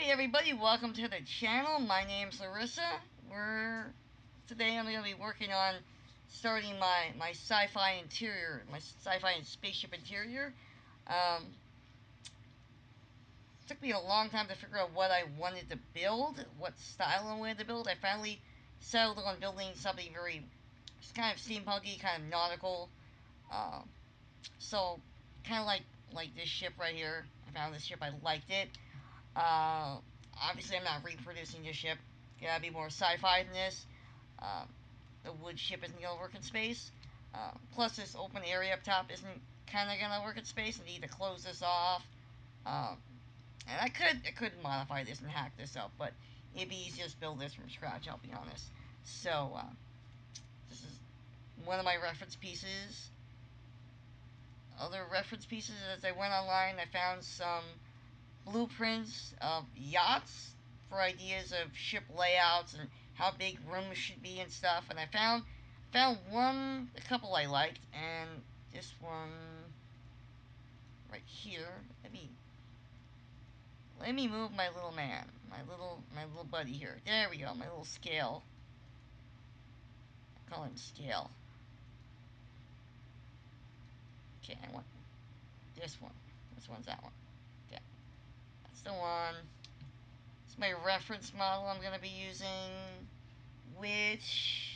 everybody, welcome to the channel. My name's Larissa. Today I'm going to be working on starting my sci-fi interior, my sci-fi and spaceship interior. It took me a long time to figure out what I wanted to build, what style I wanted to build. I finally settled on building something it's kind of steampunky, kind of nautical. Uh, so kind of like this ship right here. I found this ship, I liked it. Uh, Obviously, I'm not reproducing this ship. Gotta be more sci-fi than this. Uh, the wood ship isn't gonna work in space. Plus, this open area up top isn't kind of gonna work in space. I need to close this off. Um, and I could modify this and hack this up, but it'd be easier to build this from scratch. I'll be honest. So this is one of my reference pieces. Other reference pieces, as I went online, I found some blueprints of yachts for ideas of ship layouts and how big rooms should be and stuff. And I found a couple I liked, and this one right here. Let me move my little man, my little buddy here. There we go, my little scale. I call him scale. Okay, I want this one. This one's that one. Okay, that's the one. It's my reference model I'm going to be using, which,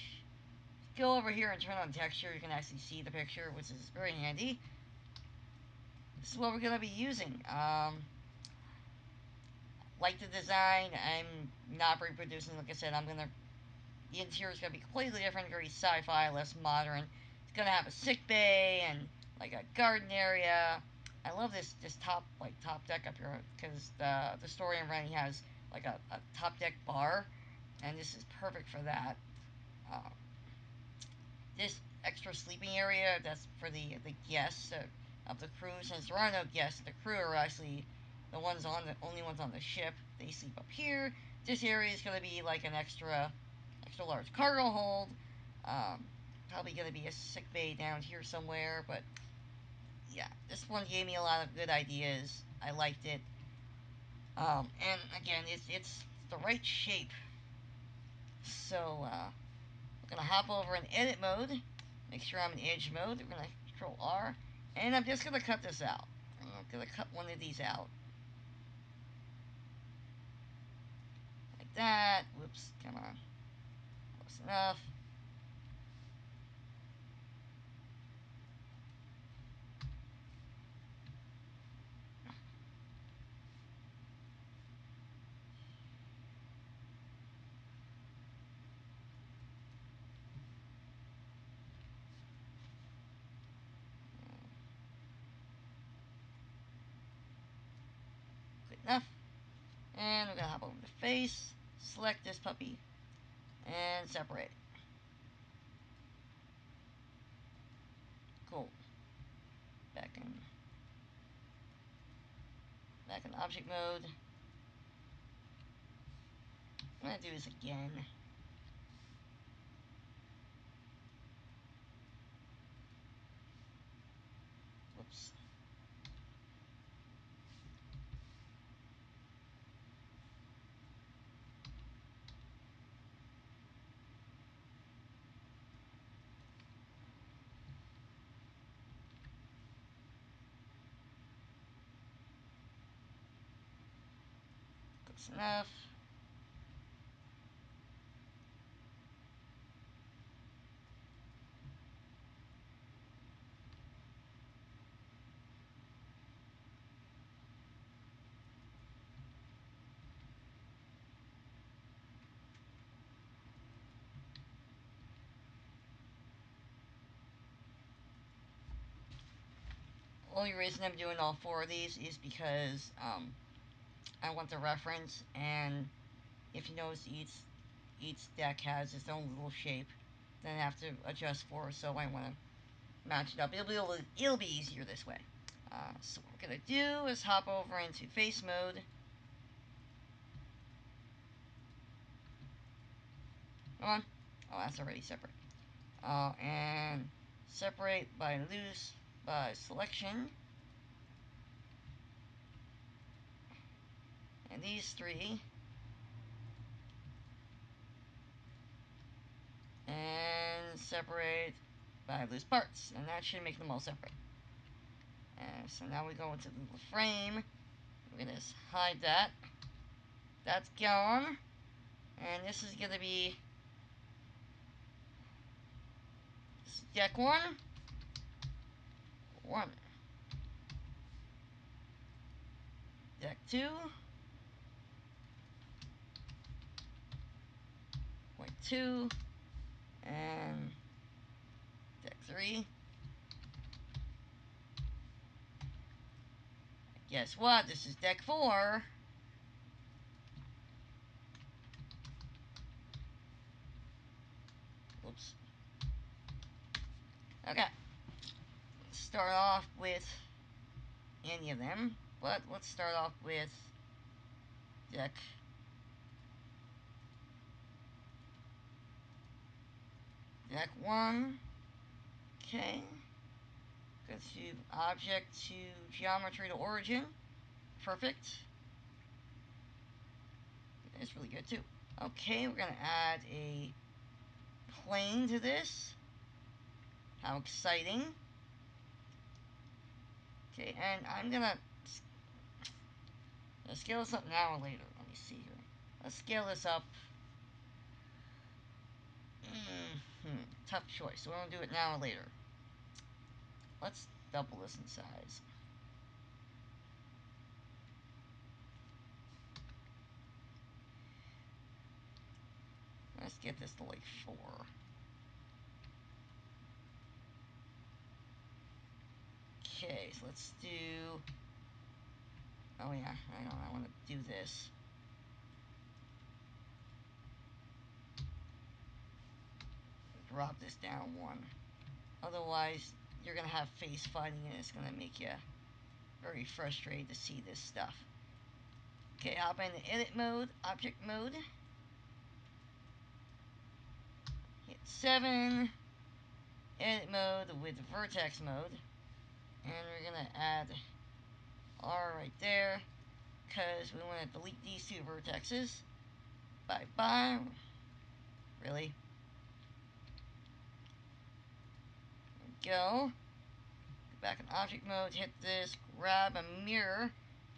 go over here and turn on texture, you can actually see the picture, which is very handy. This is what we're going to be using. Like the design, I'm not reproducing. Like I said, the interior is going to be completely different, very sci-fi, less modern. It's going to have a sick bay and like a garden area. I love this top deck up here, because the story I'm running has like a top deck bar, and this is perfect for that. This extra sleeping area, that's for the guests of the crew. Since there are no guests, the crew are actually the only ones on the ship. They sleep up here. This area is going to be like an extra large cargo hold. Probably going to be a sick bay down here somewhere, but yeah, this one gave me a lot of good ideas. I liked it. And again, it's the right shape. So we're gonna hop over in edit mode. Make sure I'm in edge mode. We're gonna control R, and I'm just gonna cut this out. I'm gonna cut one of these out like that. Whoops, come on, close enough. Good enough. And we're gonna hop over to face, select this puppy, and separate. Cool. Back in object mode. I'm gonna do this again. Whoops. Close enough. Only reason I'm doing all four of these is because I want the reference, and if you notice, each deck has its own little shape that I have to adjust for, so I want to match it up. It'll be easier this way. So what we're gonna do is hop over into face mode. Come on. Oh, that's already separate. And separate by loose by selection. And And these three. And separate by loose parts. And that should make them all separate. So now we go into the frame. We're going to hide that. That's gone. And this is going to be deck 1. 1. Deck 2. Point 2. And deck 3. Guess what? This is deck 4. Oops. Okay. Let's start off with any of them, but let's start off with deck 1. Okay. Go to object to geometry to origin. Perfect. It's really good too. Okay, we're gonna add a plane to this. How exciting. Okay, and I'm gonna scale this up now or later. Let me see here. Let's scale this up. Tough choice. So we're gonna do it now or later. Let's double this in size. Let's get this to like 4. Okay, so let's do... Oh yeah, I want to do this. Drop this down 1. Otherwise, you're going to have face fighting and it's going to make you very frustrated to see this stuff. Okay, hop into edit mode, object mode. Hit 7. Edit mode with vertex mode. And we're going to add R right there, because we want to delete these 2 vertexes. Bye-bye. Really? Go. Go back in object mode, hit this, grab a mirror,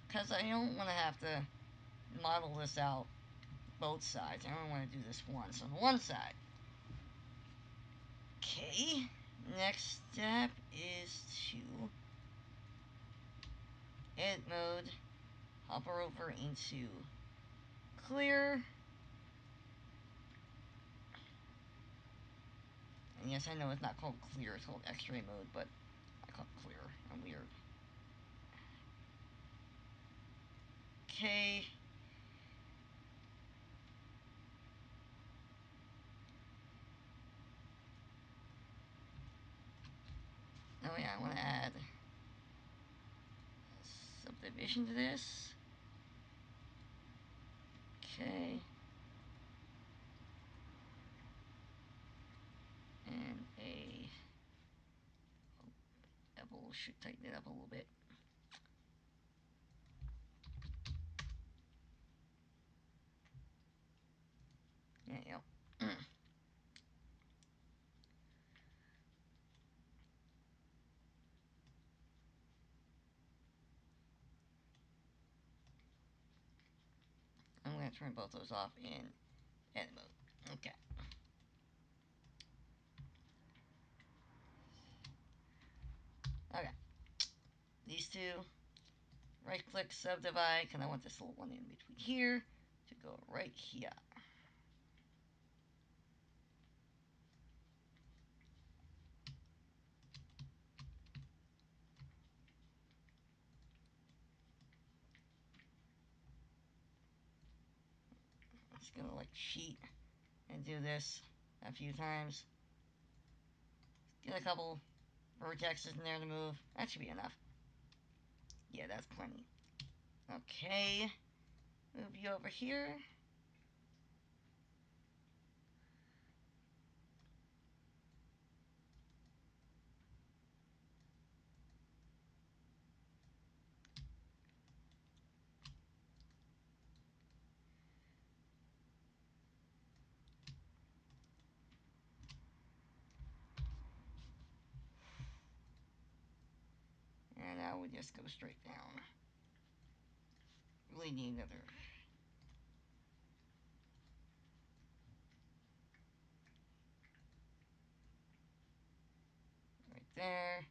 because I don't want to have to model this out both sides. I only want to do this once on one side. Okay, next step is to edit mode, hover over into clear. And yes, I know it's not called clear, it's called x-ray mode, but I call it clear. I'm weird. Okay. Oh yeah, I want to add subdivision to this. Okay. And a bevel should tighten it up a little bit. Yeah, yeah. I'm going to turn both those off in edit mode. Okay. Okay. These 2. Right click, subdivide, because I want this little one in between here to go right here. I'm just going to like cheat and do this a few times. Get a couple vertexes in there to move. That should be enough. Yeah, that's plenty. Okay. Move you over here. we just go straight down. Really need another. Right there.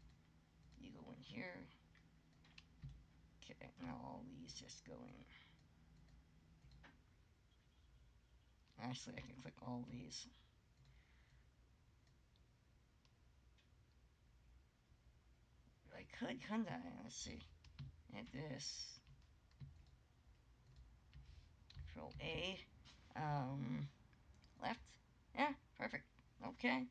You go in here. Okay, now all these just go in. Actually, I can click all these. I could, couldn't I? Let's see. Hit this. Control A. Left. Yeah, perfect. Okay.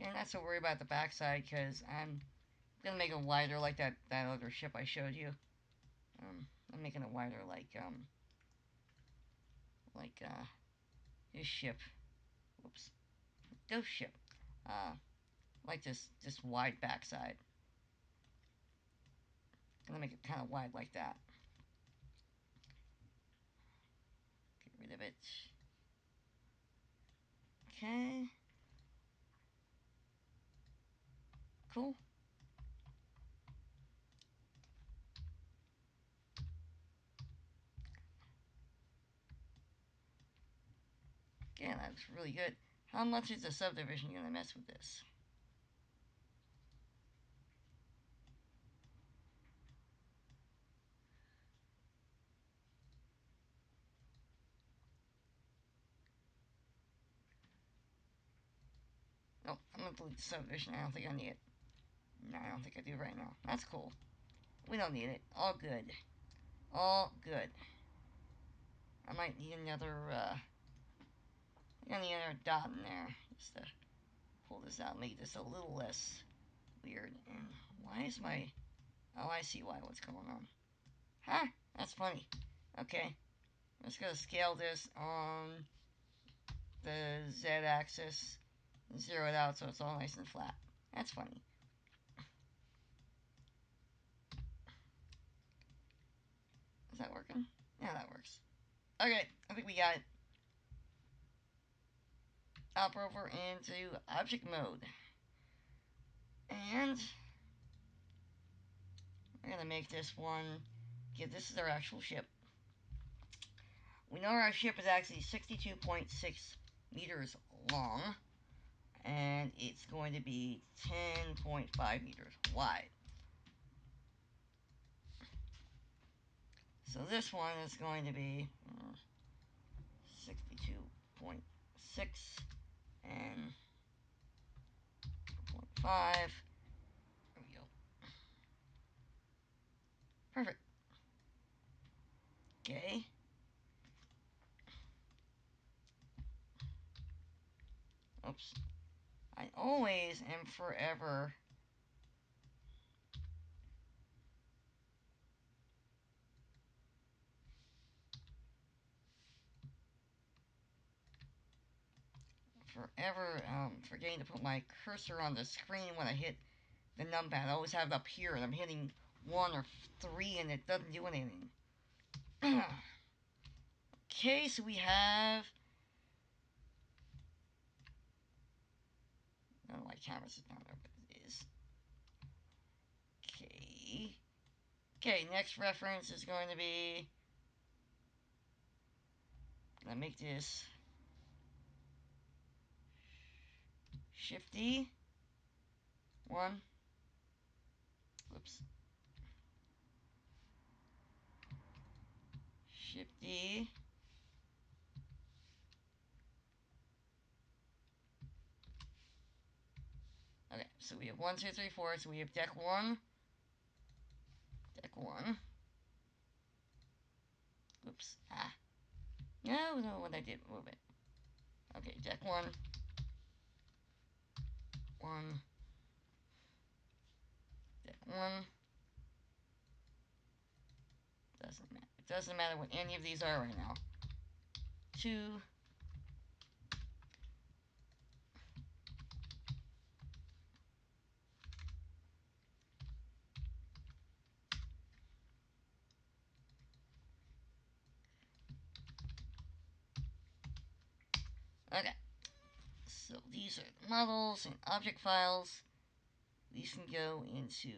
Okay, not so worry about the backside because I'm gonna make it wider like that other ship I showed you. I'm making it wider like his ship. Whoops. Ghost ship. Like this wide backside. Gonna make it kind of wide like that. Get rid of it. Okay. Cool. Okay, that looks really good. How much is the subdivision gonna mess with this? Oh, I'm gonna delete the subdivision. I don't think I need it. No, I don't think I do right now. That's cool. We don't need it. All good. All good. I might need another, dot in there. Just to pull this out, make this a little less weird. And why is my... Oh, I see why. What's going on. Huh? That's funny. Okay. I'm just gonna scale this on the z-axis. Zero it out so it's all nice and flat. That's funny. Is that working? Yeah, that works. Okay, I think we got it. Hop over into object mode. And we're gonna make this one. Okay, this is our actual ship. We know our ship is actually 62.6 meters long. And it's going to be 10.5 meters wide. So this one is going to be 62.6 and 0.5. There we go. Perfect. Okay. Oops. I always am forever forgetting to put my cursor on the screen when I hit the numpad. I always have it up here and I'm hitting 1 or 3 and it doesn't do anything. Okay, so we have... I don't know why camera's down there, but it is. Okay. Okay, next reference is going to be... I'm gonna make this... Shifty. 1. Whoops. Shifty. Okay, so we have 1, 2, 3, 4. So we have deck 1. Deck 1. Oops. Ah. No, what I did, move it. Okay, deck 1. 1. Deck 1. Doesn't matter. It doesn't matter what any of these are right now. 2. Okay. So these are the models and object files. These can go into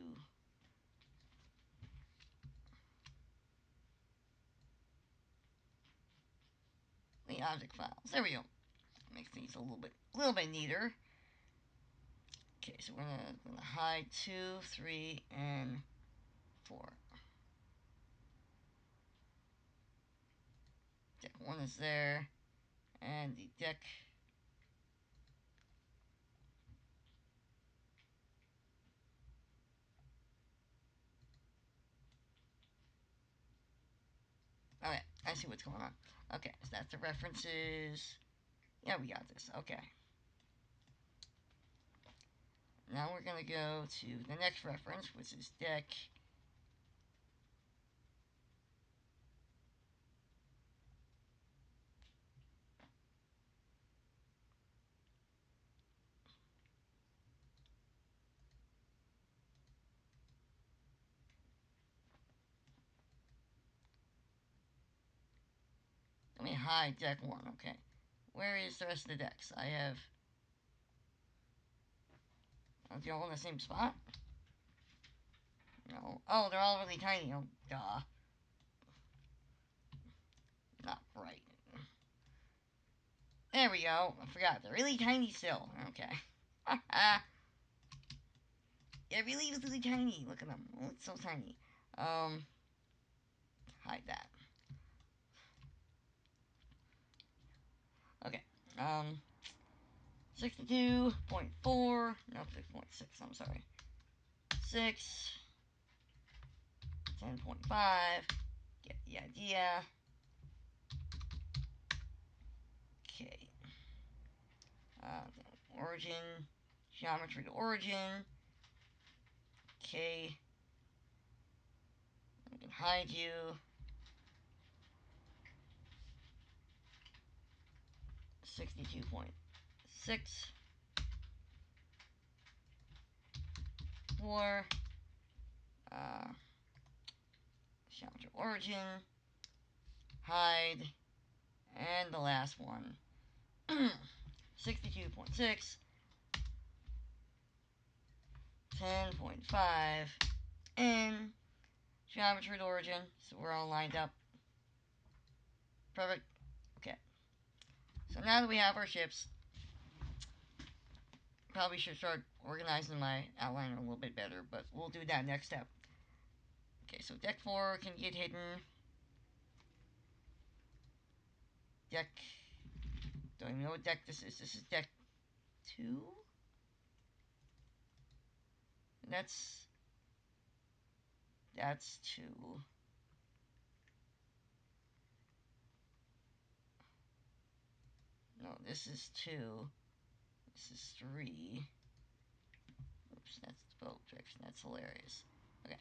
the object files. There we go. Makes things a little bit neater. Okay, so we're gonna hide 2, 3, and 4. Deck 1 is there, and the deck. Okay, I see what's going on. Okay, so that's the references. Yeah, we got this. Okay. Now we're gonna go to the next reference, which is deck. Let me hide deck 1, okay. Where is the rest of the decks? I have... Are they all in the same spot? No. Oh, they're all really tiny. Oh, duh. Not right. There we go. I forgot. They're really tiny still. Okay. It really is really tiny. Look at them. Oh, it's so tiny. Hide that. Okay. 62.4. No, 6.6. I'm sorry. 6. 10.5. Get the idea. Okay. Origin. Geometry to origin. Okay. I can hide you. 62.6. 4. Geometry origin. Hide. And the last one. 62.6. 10.5. And geometry to origin. So we're all lined up. Perfect. Okay. So now that we have our ships, probably should start organizing my outline a little bit better, but we'll do that next step. Okay, so deck 4 can get hidden. Deck... Don't even know what deck this is. This is deck 2? That's 2. No, this is 2. This is 3. Oops, that's the boat direction. That's hilarious. Okay.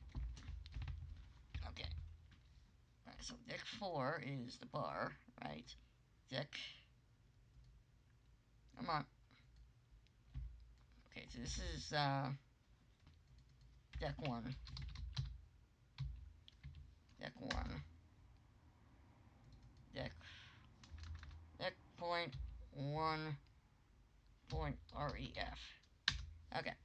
Okay. Alright, so deck 4 is the bar, right? Deck... Come on. Okay, so this is, deck 1. Deck 1. Deck point 1 point REF. Okay.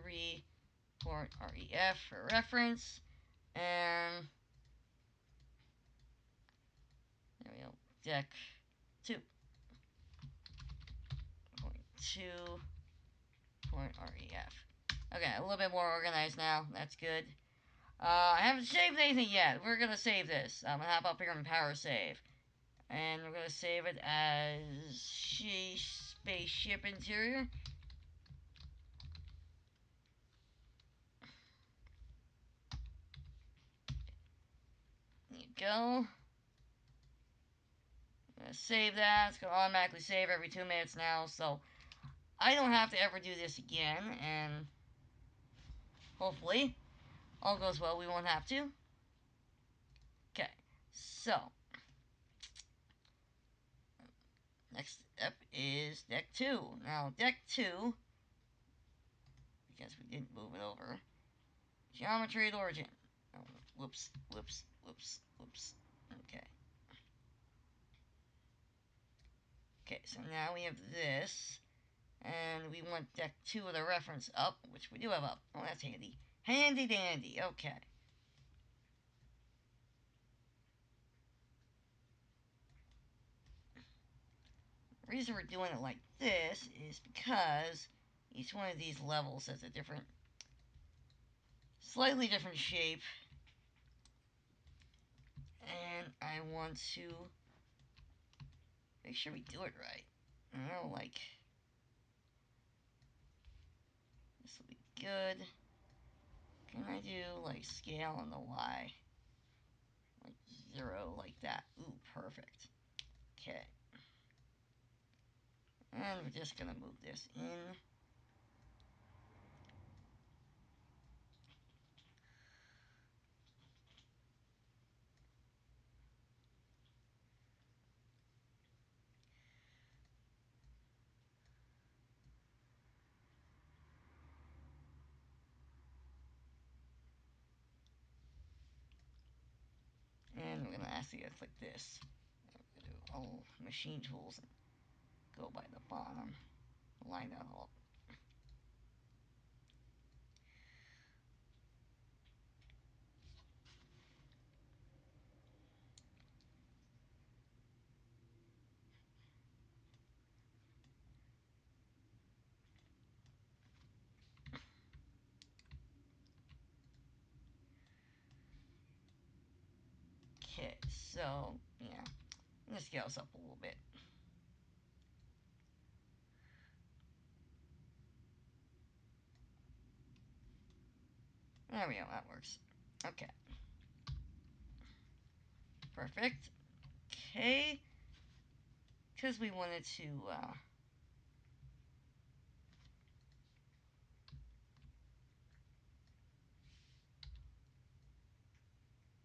3 point REF for reference, and there we go, deck 2 point 2 point REF. Okay, a little bit more organized now. That's good. I haven't saved anything yet. We're gonna save this. I'm gonna hop up here and power save, and we're gonna save it as SciFi Ship interior. There you go. I'm gonna save that. It's gonna automatically save every 2 minutes now, so I don't have to ever do this again, and hopefully all goes well, we won't have to. Okay, so Next up is deck 2. Now, deck 2, because we didn't move it over, geometry at origin. Oh, whoops, whoops, whoops, whoops. Okay. Okay, so now we have this, and we want deck 2 with a reference up, which we do have up. Oh, that's handy. Handy dandy, okay. The reason we're doing it like this is because each one of these levels has a different, slightly different shape, and I want to make sure we do it right. I don't know, like, this will be good. Can I do, like, scale on the Y? Like, 0, like that. Ooh, perfect. Okay. And we're just gonna move this in. And we're gonna ask you to click this. I'm gonna do all machine tools and go by the bottom. Line that all up. Okay, so, yeah. I'm gonna scale this up a little bit. There we go, that works. Okay. Perfect. Okay. Because we wanted to,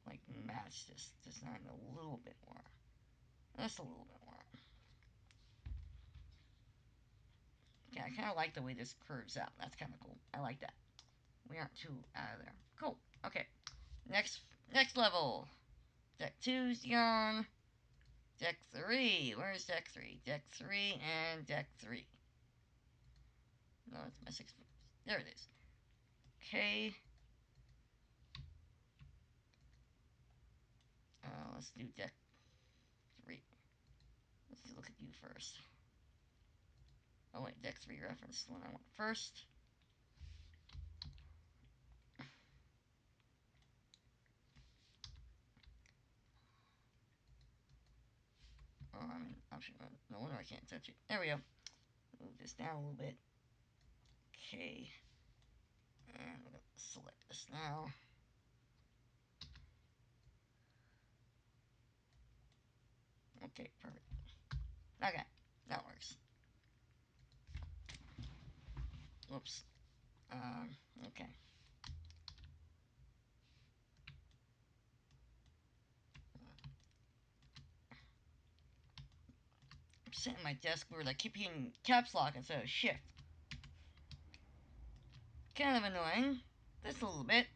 like, match this design a little bit more. Just a little bit more. Yeah, I kind of like the way this curves out. That's kind of cool. I like that. We aren't too out of there. Cool. Okay. Next level. Deck 2's gone. Deck 3. Where's deck 3? Deck 3 and deck 3. No, it's my 6. There it is. Okay. Let's do deck 3. Let's look at you first. Oh wait, deck 3 reference the one I want first. Oh, I'm in option mode. No wonder I can't touch it. There we go. Move this down a little bit. Okay. And we're going to select this now. Okay, perfect. Okay, that works. Whoops. Okay. I'm sitting at my desk where I keep hitting caps lock instead of shift. Kind of annoying. Just a little bit.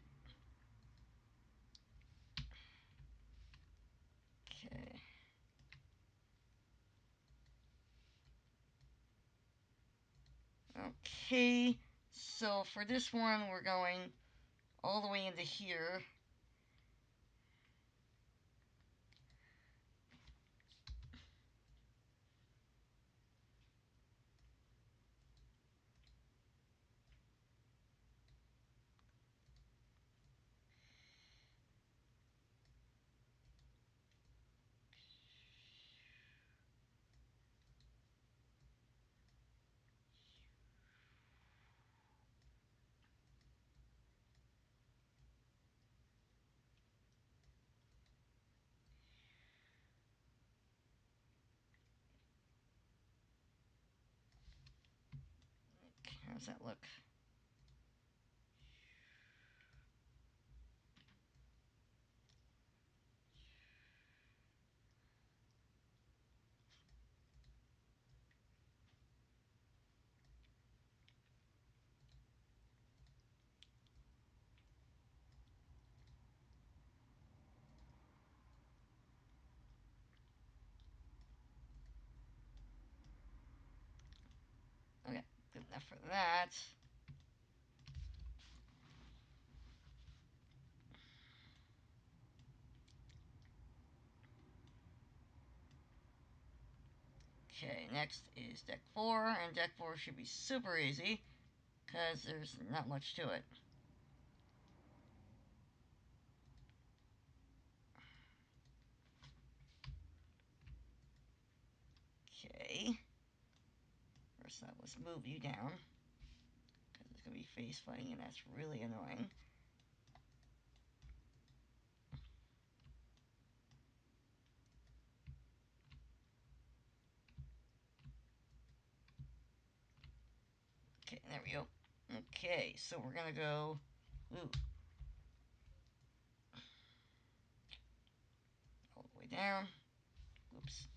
Okay. Okay. So for this one, we're going all the way into here. How does that look? enough for that. Okay, next is deck 4, and deck 4 should be super easy, because there's not much to it. Okay. First up, let's move you down, because it's going to be face fighting, and that's really annoying. Okay, there we go. Okay, so we're going to go... Ooh. All the way down. Oops.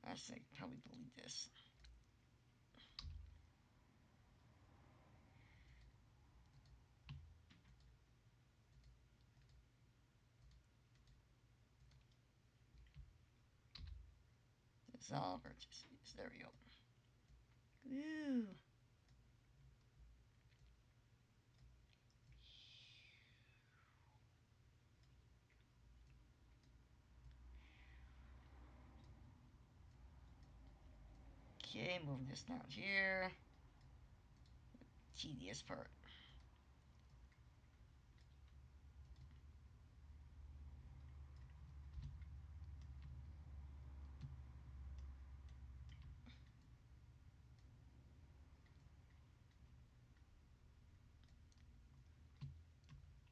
I should probably delete this. Dissolve vertices. There we go. Ooh. Okay, moving this down here. Tedious part.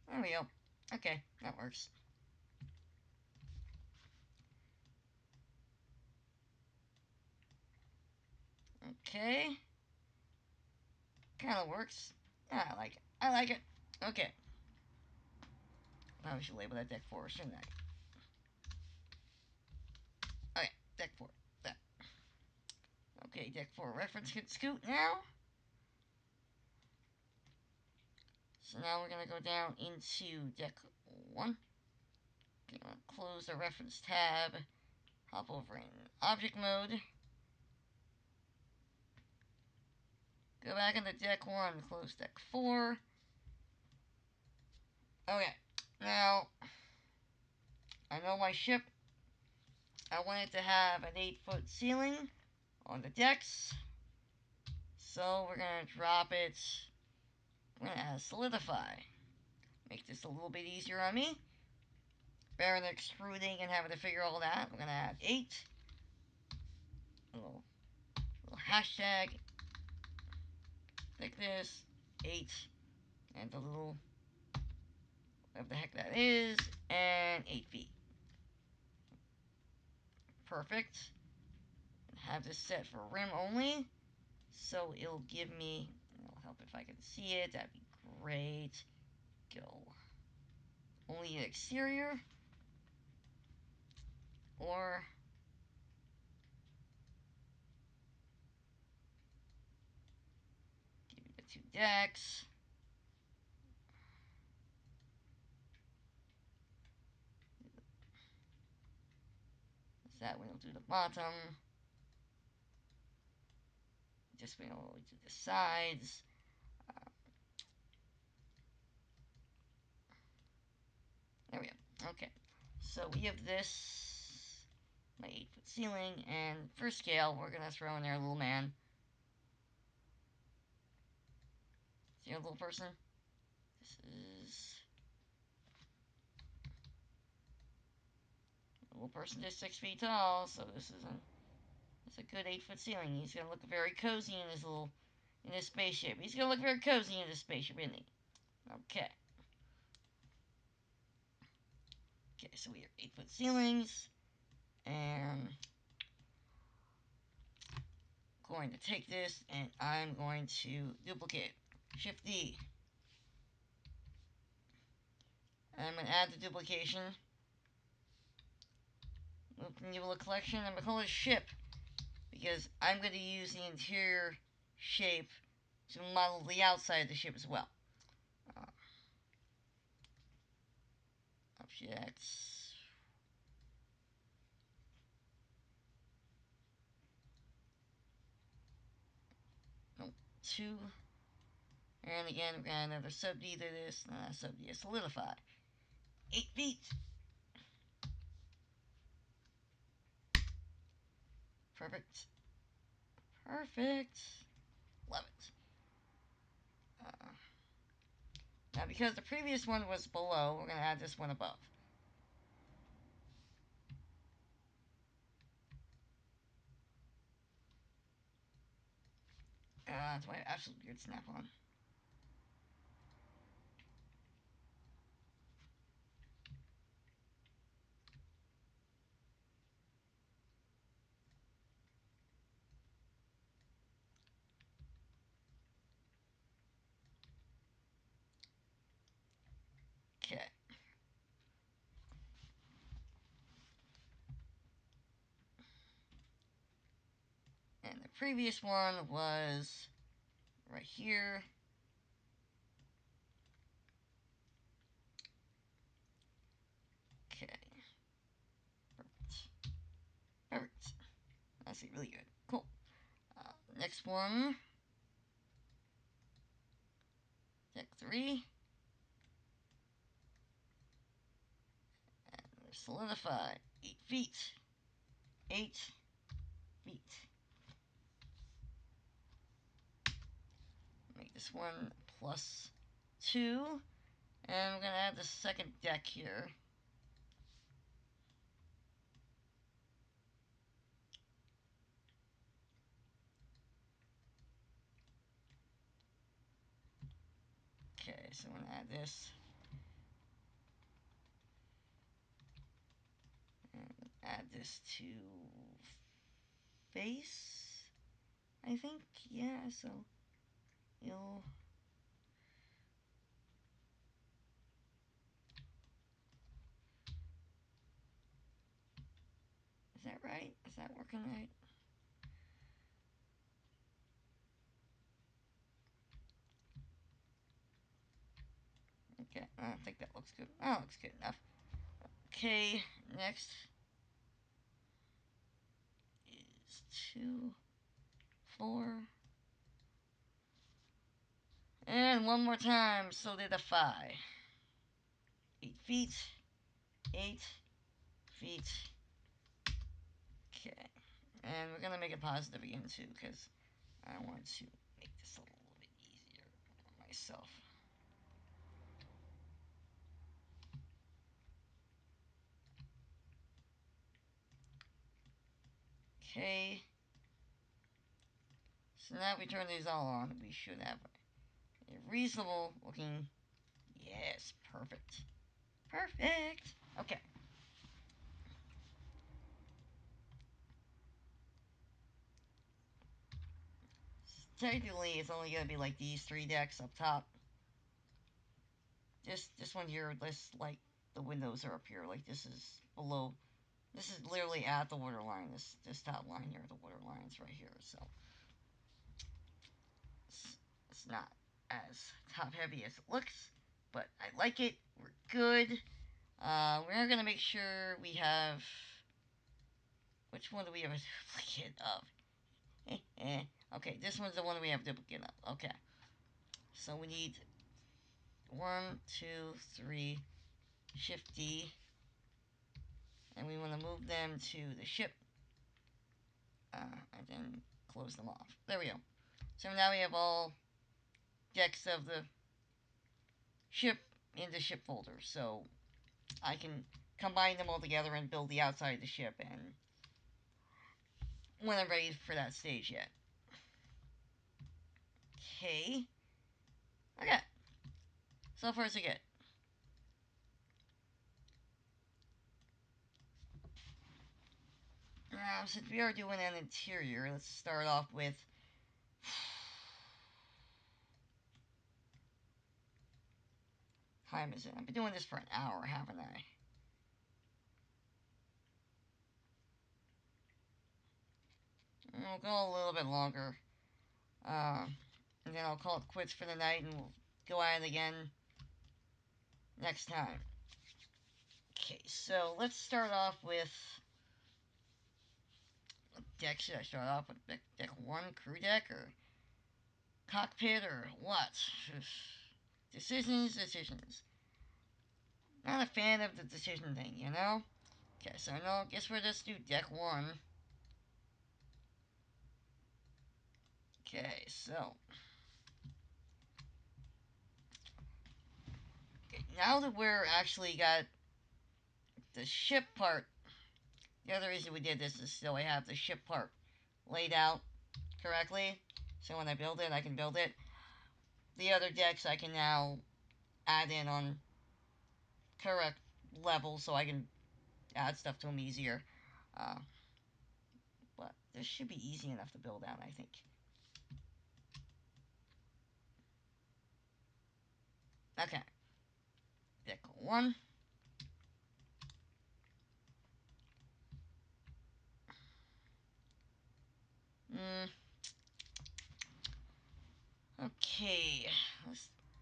There we go. Okay, that works. Okay. Kind of works. Yeah, I like it. I like it. Okay. Probably should label that deck 4, shouldn't I? Okay, deck 4. That. Okay, deck 4 reference can scoot now. So now we're going to go down into deck 1. Gonna close the reference tab. Hop over in object mode. Go back into deck 1, close deck 4. Okay, now, I know my ship, I want it to have an 8-foot ceiling on the decks. So we're going to drop it, we're going to add solidify. Make this a little bit easier on me. Better than extruding and having to figure all that. We're going to add 8. Little hashtag. Thickness, 8. And the little, whatever the heck that is, and 8 feet. Perfect. Have this set for rim only. So it'll give me, it'll help if I can see it, that'd be great. Go. Only exterior. Or give me the 2 decks. That way we'll do the bottom. This way we'll do the sides. There we go. Okay. So we have this, my 8-foot ceiling, and for scale, we're going to throw in there a little man. See a little person? This is... A little person is 6 feet tall, so this is a good 8-foot ceiling. He's going to look very cozy in his little, in his spaceship. He's going to look very cozy in his spaceship, isn't he? Okay. Okay, so we have 8-foot ceilings, and I'm going to take this, and I'm going to duplicate. Shift D. And I'm going to add the duplication. Move to Nebula Collection. I'm going to call it Ship, because I'm going to use the interior shape to model the outside of the ship as well. Objects. 2. And again, we're going to add another sub-D to this. Not sub-D, solidify. 8 feet. Perfect. Perfect. Love it. Now, because the previous one was below, we're going to add this one above. That's my absolute good snap-on. Okay. And the previous one was right here. Okay. Perfect. Perfect. That's really good. Cool. Next one. Deck 3. And solidify. 8 feet. 8 feet. Make this one +2. And we're going to add the second deck here. Okay, so I'm going to add this. And add this to face, I think. Yeah, so you'll... Is that right? Is that working right? Okay, I don't think that looks good. Oh, looks good enough. Okay, next is 2, 4. And one more time, solidify. 8 feet. 8 feet. Okay. And we're going to make it positive again, too, because I want to make this a little bit easier for myself. Okay. So now we turn these all on. We should have a reasonable looking... Yes, perfect. Perfect. Okay. Technically, it's only going to be like these 3 decks up top. This one here, this, like, the windows are up here. Like, this is below. This is literally at the water line. This top line here, the water line's right here. So, it's not as top heavy as it looks. But I like it. We're good. We're going to make sure we have... Which one do we have a duplicate of? Okay, this one's the one we have a duplicate of. Okay. So we need 1, 2, 3, Shift D, and we want to move them to the ship, and then close them off. There we go. So now we have all decks of the ship in the ship folder, so I can combine them all together and build the outside of the ship, and when I'm ready for that stage yet. Okay. Okay. So far so good. Now, since we are doing an interior, let's start off with... Time is it? I've been doing this for an hour, haven't I? We'll go a little bit longer. And then I'll call it quits for the night, and we'll go at it again next time. Okay, so let's start off with... What deck should I start off with? Deck 1, crew deck, or... cockpit or what? Decisions. Not a fan of the decision thing, you know? Okay, so no, guess we'll just do deck 1. Okay, so. Okay, now that we're actually got the ship part, the other reason we did this is so I have the ship part laid out correctly. So when I build it, I can build it. The other decks I can now add in on correct level so I can add stuff to them easier. Uh, but this should be easy enough to build out, I think. Okay. Deck 1. Okay.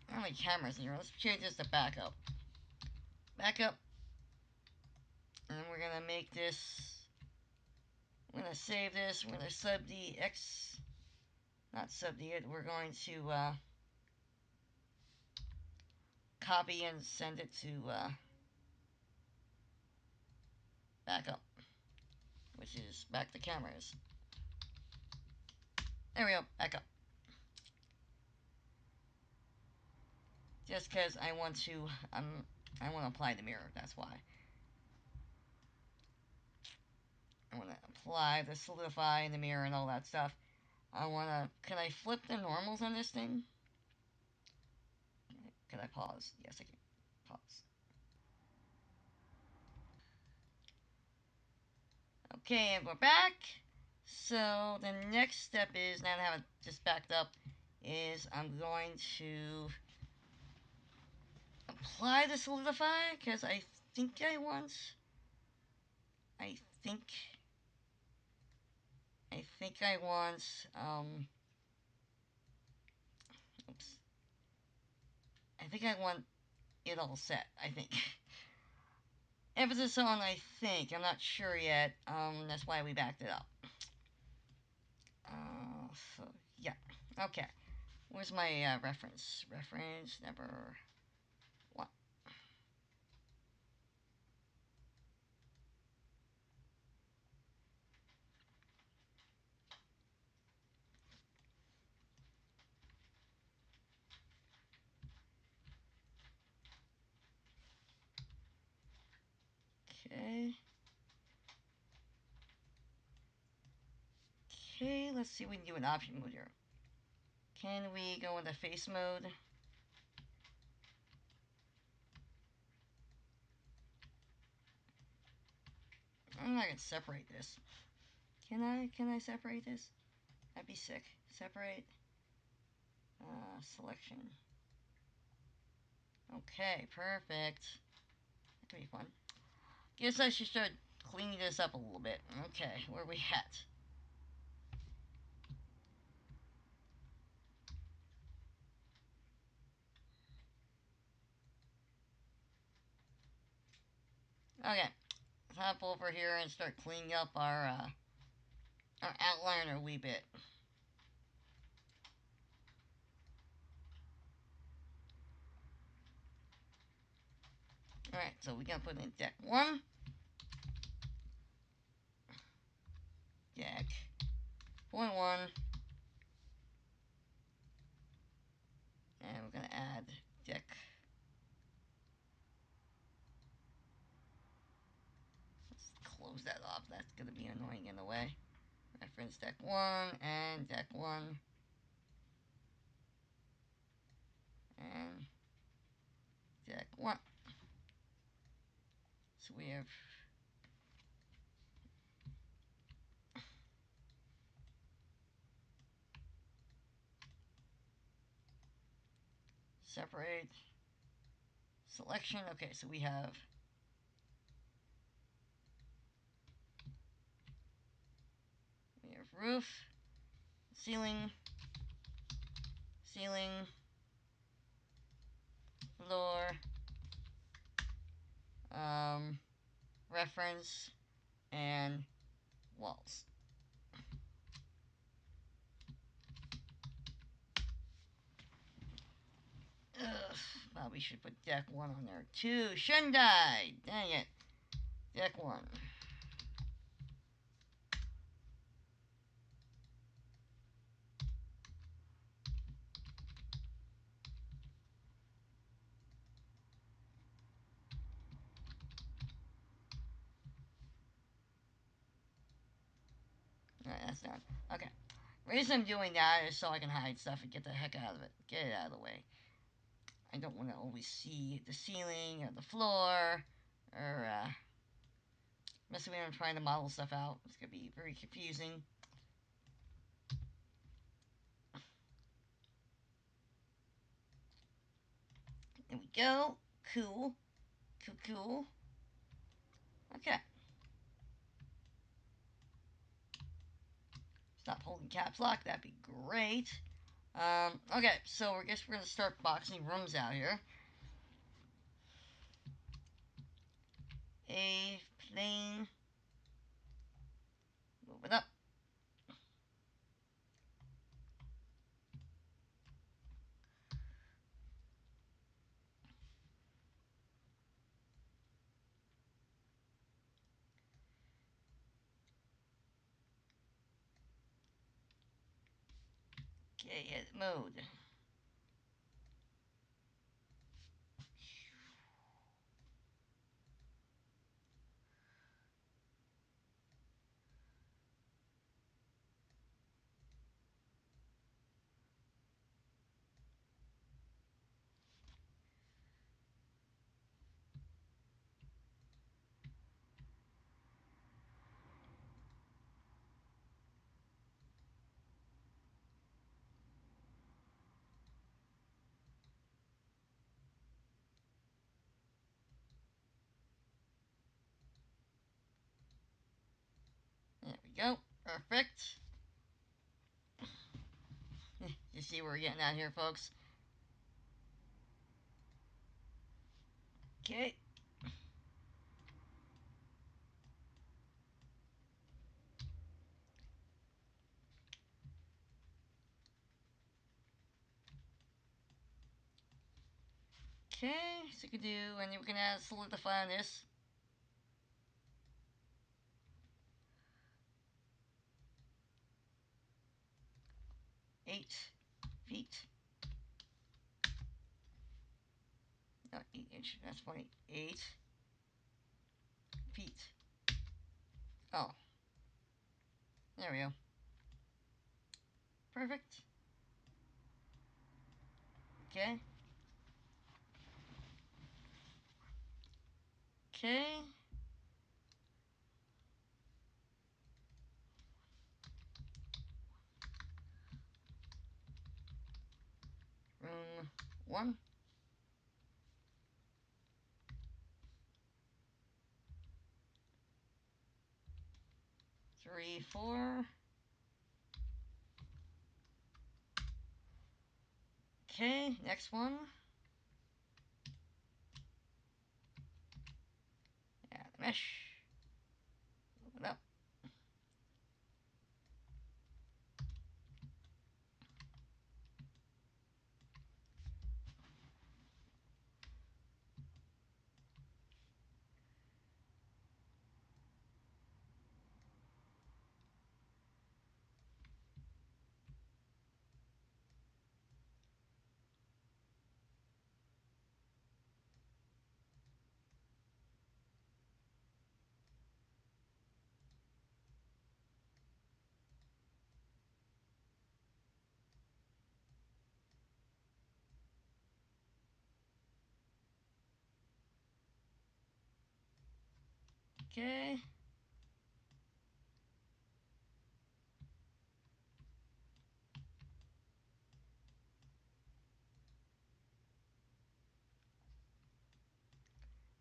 How many cameras in here? Let's change this to backup. Backup. And we're gonna make this. We're gonna save this. We're gonna sub the X. Not sub the it. We're going to copy and send it to backup, which is back to cameras. There we go. Backup. Just because I want to apply the mirror. That's why. I want to apply the solidify in the mirror and all that stuff. Can I flip the normals on this thing? Can I pause? Yes, I can. Pause. Okay, and we're back. So the next step is, now that I have it just backed up, is I'm going to apply the solidify, because I think I want, oops, I think I want it all set, I think. Emphasis on I think, I'm not sure yet, that's why we backed it up. So, yeah, okay. Where's my reference? Reference number 1. Okay. Okay, let's see if we can do an option mode here. Can we go into face mode? I'm not gonna separate this. Can I separate this? That'd be sick. Separate. Selection. Okay, perfect. That could be fun. Guess I should start cleaning this up a little bit. Okay, where are we at? Okay, let's hop over here and start cleaning up our outliner a wee bit. Alright, so we gotta put in deck 1. Deck 0.1. And we're gonna add deck. Let's close that off. That's gonna be annoying in the way. Reference deck 1 and deck 1. And deck 1. So we have separate selection. Okay, so we have roof, ceiling, floor, reference, and walls. Probably should put deck 1 on there too. Shouldn't I? Dang it. Deck 1. Alright, that's done. Okay. The reason I'm doing that is so I can hide stuff and get the heck out of it. Get it out of the way. I don't want to always see the ceiling or the floor or especially when I'm trying to model stuff out. It's going to be very confusing. There we go. Cool. Cool. Okay. Stop holding caps lock. That'd be great. Okay, so I guess we're going to start boxing rooms out here. A plane. Move it up. Okay, edit mode. There we go. Perfect. You see what we're getting at here, folks? Okay. Okay, so we can do, and we can add solidify on this. Eight feet. Not 8 inch, that's funny. 8 feet. Oh. There we go. Perfect. Okay. Okay. Room 1. 3, 4. Okay, next one. Add the mesh. Move it up. Okay.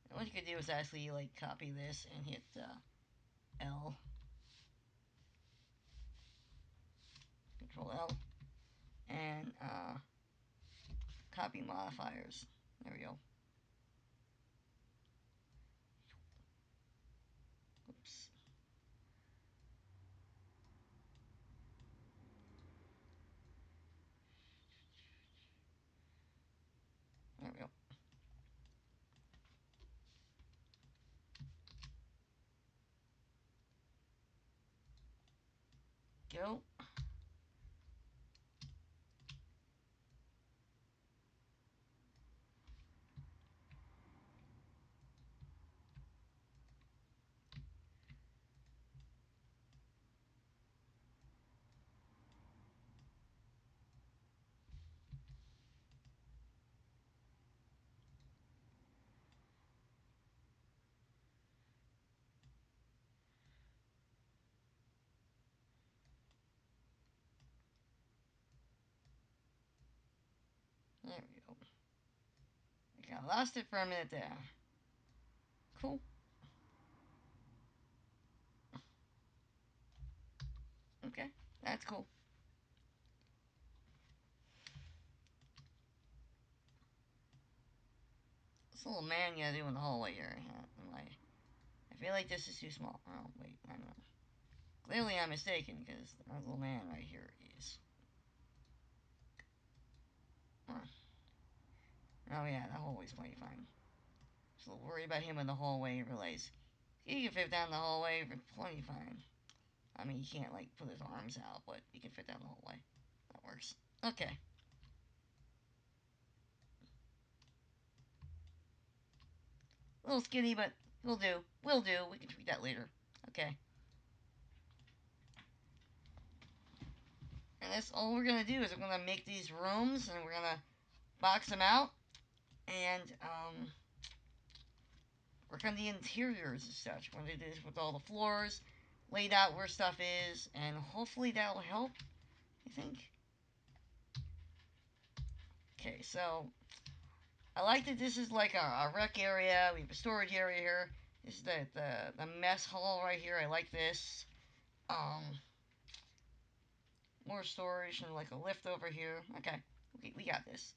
And what you could do is actually like copy this and hit L. Control L. And copy modifiers. There we go. Oops. There we go. go. There we go. I got lost it for a minute there. Cool. Okay, that's cool. This little man you gotta do in the hallway here. I feel like this is too small. Oh, wait, I know. Clearly I'm mistaken, because our little man right here is... Oh yeah, the hallway's plenty fine. Just a little worried about him in the hallway and realize he can fit down the hallway for plenty fine. I mean, he can't, like, put his arms out, but he can fit down the hallway. That works. Okay. A little skinny, but will do. Will do. We can tweak that later. Okay. And that's all we're going to do is we're going to make these rooms and we're going to box them out and work on the interiors and such. We're going to do this with all the floors laid out where stuff is, and hopefully that'll help, I think. Okay, so I like that this is like a rec area. We have a storage area here. This is the mess hall right here. I like this. More storage and like a lift over here. Okay, we got this.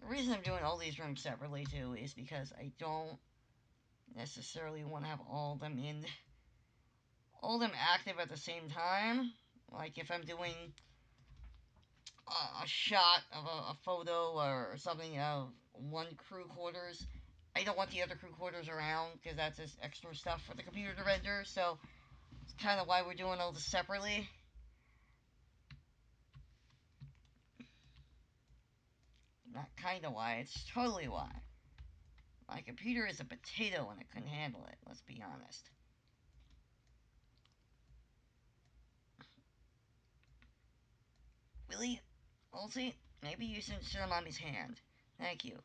The reason I'm doing all these rooms separately too is because I don't necessarily want to have all them active at the same time. Like if I'm doing a shot of a photo or something of one crew quarters, I don't want the other crew quarters around because that's just extra stuff for the computer to render. So it's kind of why we're doing all this separately. Not kind of why, it's totally why. My computer is a potato and it couldn't handle it, let's be honest. Really? Ulti? Maybe you should sit on Mommy's hand. Thank you.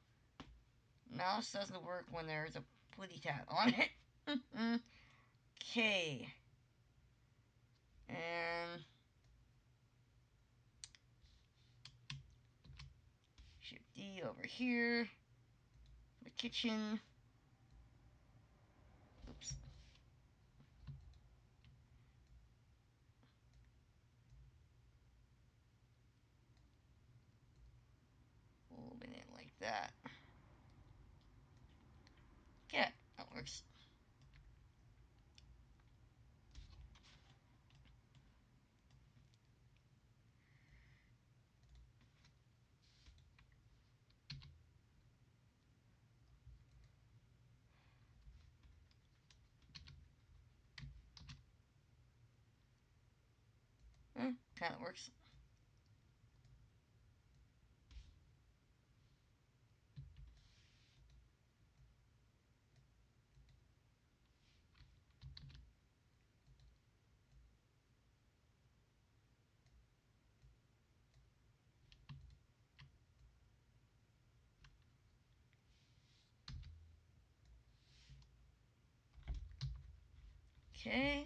Mouse doesn't work when there's a putty tat on it. Okay. And Shift D over here. The kitchen. Oops. A little bit in like that. Yeah, that works. Kind of works. Okay.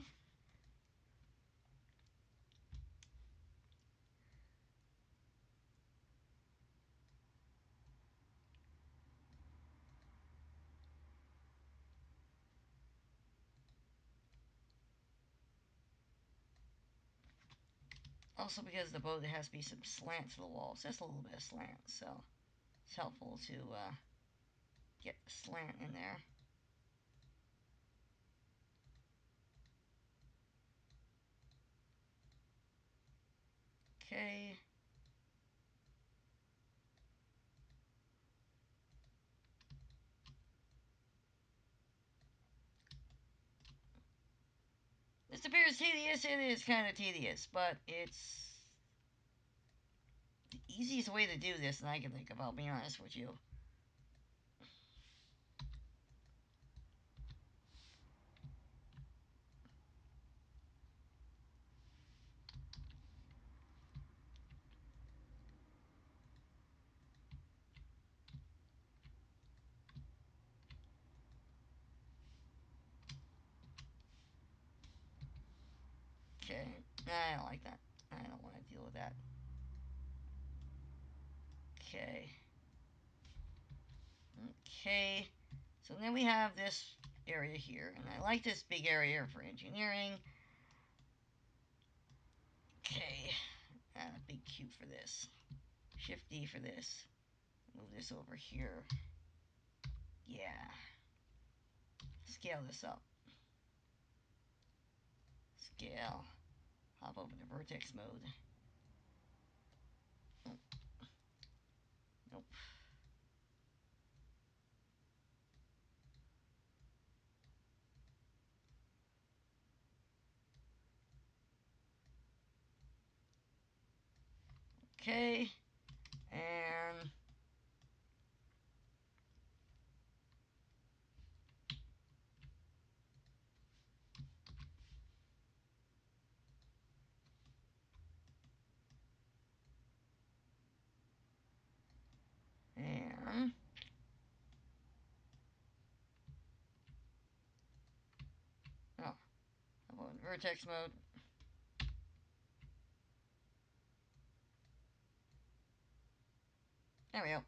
Also because the boat, there has to be some slant to the walls. Just a little bit of slant, so it's helpful to get the slant in there. Okay. This appears tedious. It is kind of tedious, but it's the easiest way to do this, and I can think of, I'll be honest with you. Okay. I don't like that. I don't want to deal with that. Okay. Okay. So then we have this area here, and I like this big area for engineering. Okay. Add a big cube for this. Shift D for this. Move this over here. Yeah. Scale this up. Scale. Hop over to vertex mode. Oh. Nope. Okay. And and oh, how about vertex mode? There we go.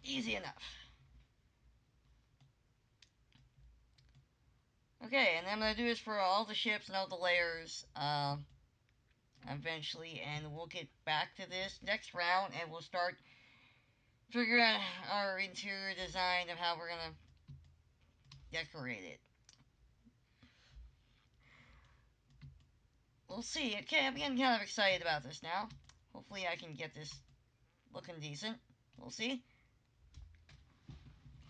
Easy enough. Okay, and then I'm gonna do this for all the ships and all the layers, eventually, and we'll get back to this next round, and we'll start figuring out our interior design of how we're gonna decorate it. We'll see. Okay, I'm getting kind of excited about this now. Hopefully I can get this looking decent. We'll see.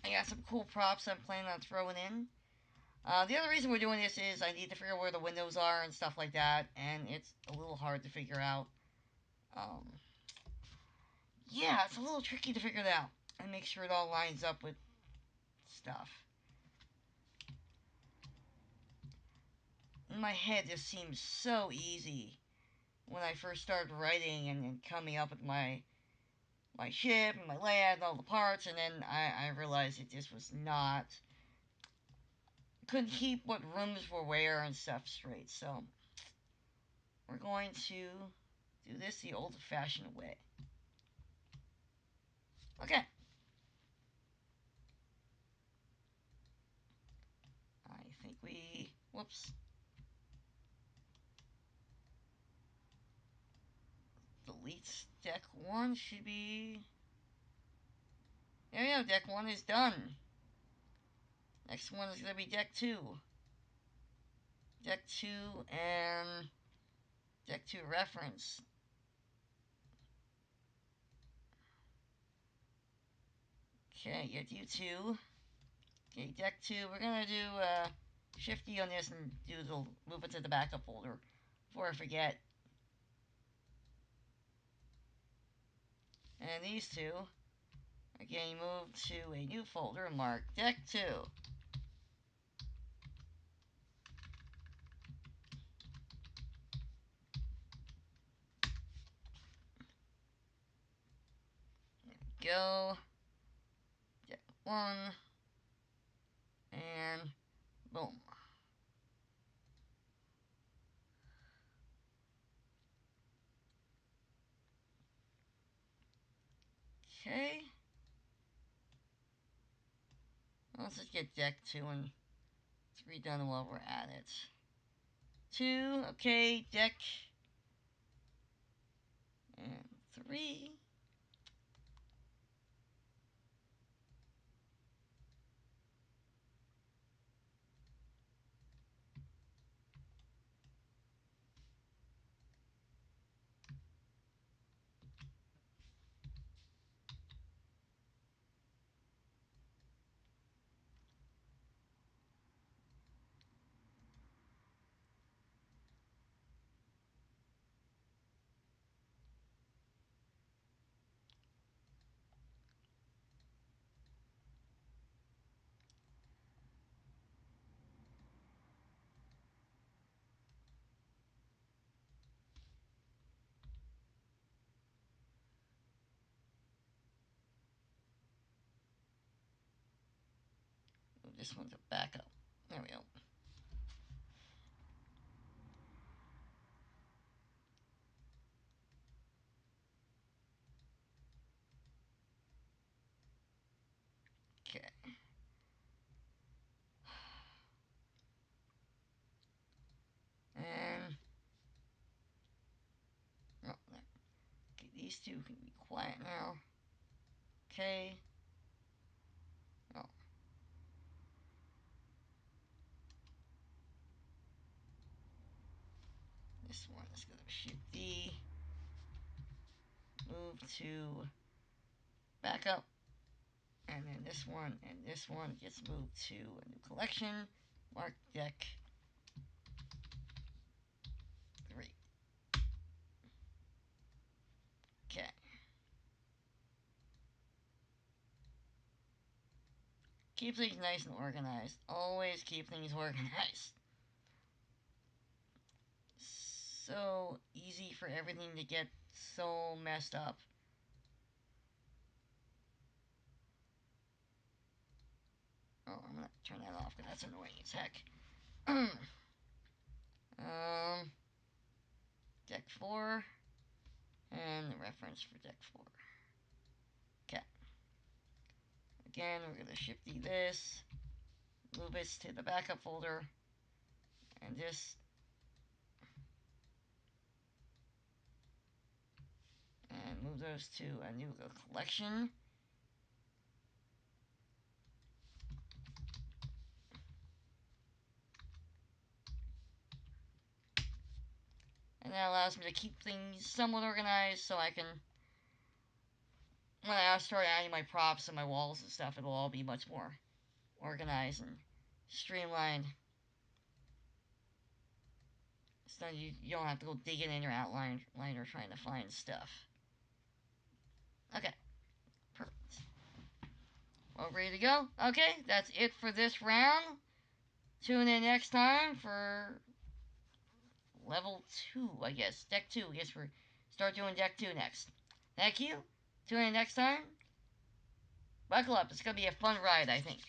I got some cool props I'm planning on throwing in. The other reason we're doing this is I need to figure out where the windows are and stuff like that, and it's a little hard to figure out. Yeah, it's a little tricky to figure it out and make sure it all lines up with stuff. In my head, this seems so easy when I first started writing and coming up with my ship and my layout and all the parts, and then I realized it just was not. Couldn't keep what rooms were where and stuff straight, so we're going to do this the old-fashioned way. Okay. I think we. Whoops. Delete deck 1 should be. There we go, deck 1 is done. Next one is going to be deck 2. Deck 2 and deck 2 reference. Okay, get you 2. Okay, deck 2. We're going to do Shift D on this and move it to the backup folder before I forget. And these two are getting moved to a new folder marked deck 2. Go. Deck 1. And boom. Okay. Let's just get deck 2 and 3 done while we're at it. 2, okay, deck, and 3. this one to back up. There we go. Okay. And oh, okay, these two can be quiet now. Okay. Oh. This one is going to Shift D. Move to backup. And then this one and this one gets moved to a new collection. Mark deck 3. Okay. Keep things nice and organized. Always keep things organized. So easy for everything to get so messed up. Oh, I'm gonna turn that off because that's annoying as heck. Deck 4. And the reference for deck 4. Okay. Again, we're gonna Shift D this. Move this to the backup folder. And this. And move those to a new collection. And that allows me to keep things somewhat organized so I can, when I start adding my props and my walls and stuff, it'll all be much more organized and streamlined. So you don't have to go digging in your outline or trying to find stuff. Okay, perfect. Well, ready to go? Okay, that's it for this round. Tune in next time for level 2, I guess. Deck 2. I guess we're start doing deck 2 next. Thank you. Tune in next time. Buckle up. It's going to be a fun ride, I think.